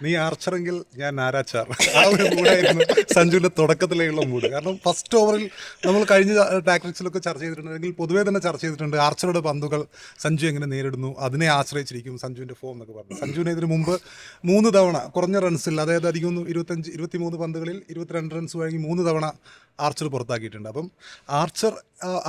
നീ ആർച്ചറെങ്കിൽ ഞാൻ ആരാച്ചാർ. ആ ഒരു മൂഡായിരുന്നു സഞ്ജുവിൻ്റെ തുടക്കത്തിലേക്കുള്ള മൂഡ്. കാരണം ഫസ്റ്റ് ഓവറിൽ നമ്മൾ കഴിഞ്ഞ ടാക്ടിക്സിലൊക്കെ ചർച്ച ചെയ്തിട്ടുണ്ടെങ്കിൽ പൊതുവേ തന്നെ ചർച്ച ചെയ്തിട്ടുണ്ട് ആർച്ചറുടെ പന്തുകൾ സഞ്ജു എങ്ങനെ നേരിടുന്നു, അതിനെ ആശ്രയിച്ചിരിക്കും സഞ്ജുവിൻ്റെ ഫോം എന്നൊക്കെ പറഞ്ഞു. സഞ്ജുവിനെ ഇതിന് മുമ്പ് 3 തവണ കുറഞ്ഞ റൺസിൽ, അതായത് അധികം 23 പന്തുകളിൽ 22 റൺസ് വഴങ്ങി 3 തവണ ആർച്ചർ പുറത്താക്കിയിട്ടുണ്ട്. അപ്പം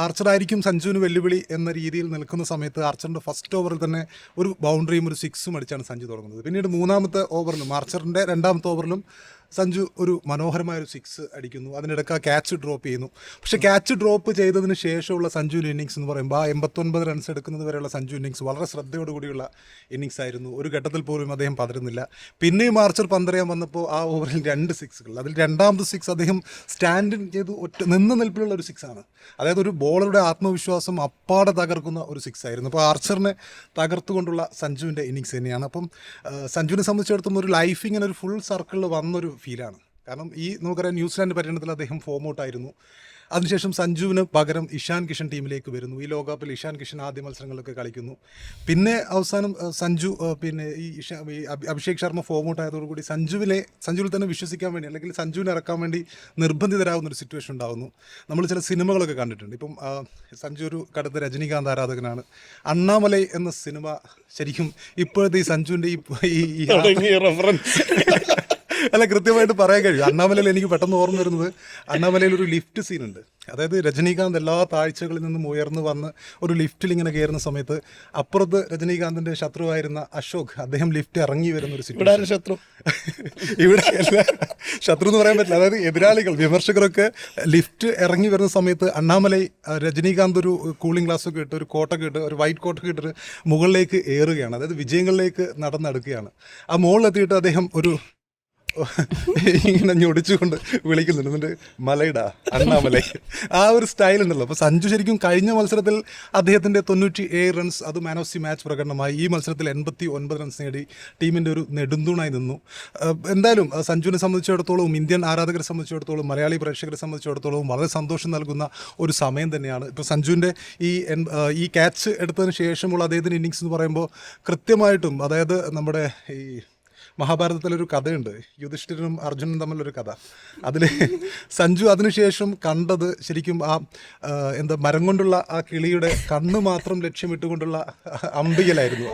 ആർച്ചറായിരിക്കും സഞ്ജുവിന് വെല്ലുവിളി എന്ന രീതിയിൽ നിൽക്കുന്ന സമയത്ത് ആർച്ചറിൻ്റെ ഫസ്റ്റ് ഓവറിൽ തന്നെ ഒരു ബൗണ്ടറിയും ഒരു സിക്സും അടിച്ചാണ് സഞ്ജു തുടങ്ങുന്നത്. പിന്നീട് മൂന്നാമത്തെ ഓവറിലും ആർച്ചറിൻ്റെ രണ്ടാമത്തെ ഓവറിലും സഞ്ജു ഒരു മനോഹരമായൊരു സിക്സ് അടിക്കുന്നു. അതിനിടയ്ക്ക് ആ ക്യാച്ച് ഡ്രോപ്പ് ചെയ്യുന്നു. പക്ഷേ ക്യാച്ച് ഡ്രോപ്പ് ചെയ്തതിന് ശേഷമുള്ള സഞ്ജുവിൻ്റെ ഇന്നിങ്സ് എന്ന് പറയുമ്പോൾ ആ 89 റൺസ് എടുക്കുന്നത് വരെയുള്ള സഞ്ജു ഇന്നിങ്സ് വളരെ ശ്രദ്ധയോടുകൂടിയുള്ള ഇന്നിങ്സ് ആയിരുന്നു. ഒരു ഘട്ടത്തിൽ പോലും അദ്ദേഹം പതരുന്നില്ല. പിന്നെയും ആർച്ചർ പന്തറിയാൻ വന്നപ്പോൾ ആ ഓവറിൽ 2 സിക്സുകൾ, അതിൽ രണ്ടാമത്തെ സിക്സ് അദ്ദേഹം സ്റ്റാൻഡിങ് ചെയ്ത് നിന്ന നിൽപ്പിലുള്ള ഒരു സിക്സാണ്. അതായത് ഒരു ബോളറുടെ ആത്മവിശ്വാസം അപ്പാടെ തകർക്കുന്ന ഒരു സിക്സ് ആയിരുന്നു. അപ്പോൾ ആർച്ചറിനെ തകർത്തുകൊണ്ടുള്ള സഞ്ജുവിൻ്റെ ഇന്നിങ്സ് തന്നെയാണ്. അപ്പം സഞ്ജുവിനെ സംബന്ധിച്ചിടത്തോളം ഒരു ലൈഫ് ഇങ്ങനെ ഒരു ഫുൾ സർക്കിളിൽ വന്നൊരു ഫീലാണ്. കാരണം നമുക്കറിയാം ന്യൂസിലാൻഡ് പര്യടനത്തിൽ അദ്ദേഹം ഫോം ഔട്ടായിരുന്നു. അതിനുശേഷം സഞ്ജുവിന് പകരം ഇഷാൻ കിഷൻ ടീമിലേക്ക് വരുന്നു. ഈ ലോകകപ്പിൽ ഇഷാൻ കിഷൻ ആദ്യ മത്സരങ്ങളിലൊക്കെ കളിക്കുന്നു. പിന്നെ അവസാനം സഞ്ജു പിന്നെ ഈ അഭിഷേക് ശർമ്മ ഫോം ഔട്ട് ആയതോടുകൂടി സഞ്ജുവിൽ തന്നെ വിശ്വസിക്കാൻ വേണ്ടി, അല്ലെങ്കിൽ സഞ്ജുവിനെ ഇറക്കാൻ വേണ്ടി നിർബന്ധിതരാകുന്ന ഒരു സിറ്റുവേഷൻ ഉണ്ടാകുന്നു. നമ്മൾ ചില സിനിമകളൊക്കെ കണ്ടിട്ടുണ്ട്. ഇപ്പം സഞ്ജു ഒരു കടുത്ത രജനീകാന്ത് ആരാധകനാണ്. അണ്ണാമലൈ എന്ന സിനിമ ശരിക്കും ഇപ്പോഴത്തെ ഈ സഞ്ജുവിൻ്റെ ഈ അല്ല, കൃത്യമായിട്ട് പറയാൻ കഴിയും. അണ്ണാമലയിൽ എനിക്ക് പെട്ടെന്ന് ഓർമ്മ വരുന്നത്, അണ്ണാമലയിൽ ഒരു ലിഫ്റ്റ് സീനുണ്ട്. അതായത് രജനീകാന്ത് എല്ലാ താഴ്ചകളിൽ നിന്നും ഉയർന്നു വന്ന് ഒരു ലിഫ്റ്റിൽ ഇങ്ങനെ കയറുന്ന സമയത്ത് അപ്പുറത്ത് രജനീകാന്തിൻ്റെ ശത്രുവായിരുന്ന അശോക്, അദ്ദേഹം ലിഫ്റ്റ് ഇറങ്ങി വരുന്ന ഒരു സിറ്റുവേഷൻ. ശത്രു ഇവിടെ ശത്രു എന്ന് പറയാൻ പറ്റില്ല. അതായത് എതിരാളികൾ, വിമർശകരൊക്കെ ലിഫ്റ്റ് ഇറങ്ങി വരുന്ന സമയത്ത് അണ്ണാമലൈ രജനീകാന്ത് ഒരു കൂളിംഗ് ഗ്ലാസ്സൊക്കെ ഇട്ട്, ഒരു കോട്ടൊക്കെ ഇട്ട്, ഒരു വൈറ്റ് കോട്ടൊക്കെ ഇട്ടിട്ട് മുകളിലേക്ക് ഏറുകയാണ്. അതായത് വിജയങ്ങളിലേക്ക് നടന്നെടുക്കുകയാണ്. ആ മുകളിലെത്തിയിട്ട് അദ്ദേഹം ഒരു ഇങ്ങനെ ഞൊടിച്ചുകൊണ്ട് വിളിക്കുന്നുണ്ട്, എന്നിട്ട് മലയിടാ അണ്ണാമലൈ, ആ ഒരു സ്റ്റൈൽ ഉണ്ടല്ലോ. അപ്പോൾ സഞ്ജു ശരിക്കും കഴിഞ്ഞ മത്സരത്തിൽ അദ്ദേഹത്തിൻ്റെ 97 റൺസ്, അത് മാൻ ഓഫ് ദി മാച്ച് പ്രകടനമായി. ഈ മത്സരത്തിൽ 89 റൺസ് നേടി ടീമിൻ്റെ ഒരു നെടുന്തൂണായി നിന്നു. എന്തായാലും സഞ്ജുവിനെ സംബന്ധിച്ചിടത്തോളം, ഇന്ത്യൻ ആരാധകരെ സംബന്ധിച്ചിടത്തോളം, മലയാളി പ്രേക്ഷകരെ സംബന്ധിച്ചിടത്തോളം വളരെ സന്തോഷം നൽകുന്ന ഒരു സമയം തന്നെയാണ്. ഇപ്പോൾ സഞ്ജുവിൻ്റെ ഈ ക്യാച്ച് എടുത്തതിന് ശേഷമുള്ള അദ്ദേഹത്തിൻ്റെ ഇന്നിങ്സ് എന്ന് പറയുമ്പോൾ കൃത്യമായിട്ടും, അതായത് നമ്മുടെ ഈ മഹാഭാരതത്തിലൊരു കഥയുണ്ട്, യുധിഷ്ഠിരനും അർജുനനും തമ്മിലൊരു കഥ. അതിൽ സഞ്ജു അതിനുശേഷം കണ്ടത് ശരിക്കും മരം കൊണ്ടുള്ള ആ കിളിയുടെ കണ്ണ് മാത്രം ലക്ഷ്യമിട്ടുകൊണ്ടുള്ള അമ്പികലായിരുന്നു.